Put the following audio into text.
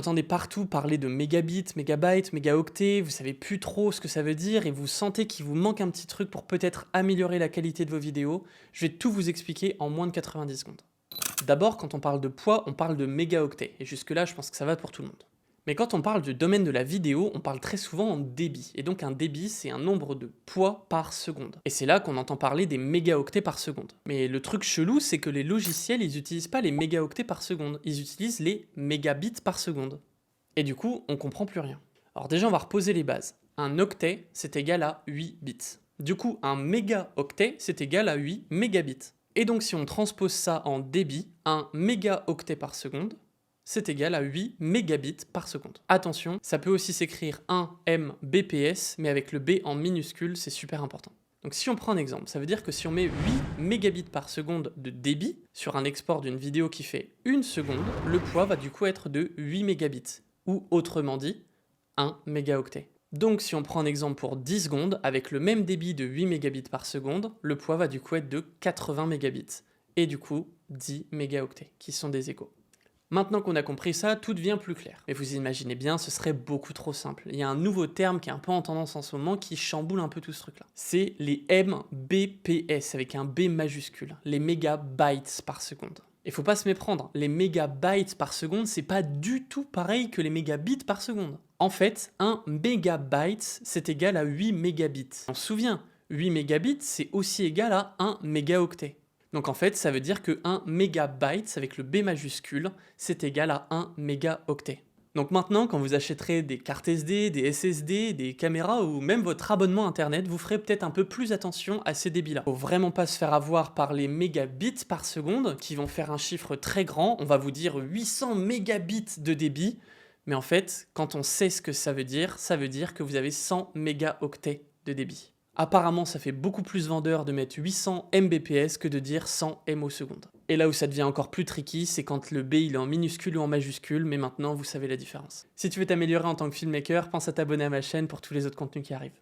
entendez partout parler de mégabits, mégabytes, mégaoctets, vous savez plus trop ce que ça veut dire et vous sentez qu'il vous manque un petit truc pour peut-être améliorer la qualité de vos vidéos, je vais tout vous expliquer en moins de 90 secondes. D'abord, quand on parle de poids, on parle de mégaoctets, et jusque-là, je pense que ça va pour tout le monde. Mais quand on parle du domaine de la vidéo, on parle très souvent en débit, et donc un débit, c'est un nombre de poids par seconde. Et c'est là qu'on entend parler des mégaoctets par seconde. Mais le truc chelou, c'est que les logiciels, ils utilisent pas les mégaoctets par seconde, ils utilisent les mégabits par seconde. Et du coup, on comprend plus rien. Alors déjà, on va reposer les bases. Un octet, c'est égal à 8 bits. Du coup, un mégaoctet, c'est égal à 8 mégabits. Et donc si on transpose ça en débit, un mégaoctet par seconde, c'est égal à 8 mégabits par seconde. Attention, ça peut aussi s'écrire 1 Mbps, mais avec le B en minuscule, c'est super important. Donc si on prend un exemple, ça veut dire que si on met 8 mégabits par seconde de débit sur un export d'une vidéo qui fait 1 seconde, le poids va du coup être de 8 mégabits, ou autrement dit, 1 mégaoctet. Donc si on prend un exemple pour 10 secondes, avec le même débit de 8 mégabits par seconde, le poids va du coup être de 80 mégabits, et du coup 10 mégaoctets, qui sont des égaux. Maintenant qu'on a compris ça, tout devient plus clair. Mais vous imaginez bien, ce serait beaucoup trop simple. Il y a un nouveau terme qui est un peu en tendance en ce moment qui chamboule un peu tout ce truc-là. C'est les Mbps avec un B majuscule, les mégabytes par seconde. Il faut pas se méprendre, les mégabytes par seconde, c'est pas du tout pareil que les mégabits par seconde. En fait, un mégabyte, c'est égal à 8 mégabits. On se souvient, 8 mégabits, c'est aussi égal à 1 mégaoctet. Donc en fait, ça veut dire que 1 mégabyte avec le B majuscule, c'est égal à 1 mégaoctet. Donc maintenant, quand vous achèterez des cartes SD, des SSD, des caméras ou même votre abonnement internet, vous ferez peut-être un peu plus attention à ces débits-là. Faut vraiment pas se faire avoir par les mégabits par seconde qui vont faire un chiffre très grand. On va vous dire 800 mégabits de débit. Mais en fait, quand on sait ce que ça veut dire que vous avez 100 mégaoctets de débit. Apparemment, ça fait beaucoup plus vendeur de mettre 800 Mbps que de dire 100 M au seconde. Et là où ça devient encore plus tricky, c'est quand le B il est en minuscule ou en majuscule, mais maintenant vous savez la différence. Si tu veux t'améliorer en tant que filmmaker, pense à t'abonner à ma chaîne pour tous les autres contenus qui arrivent.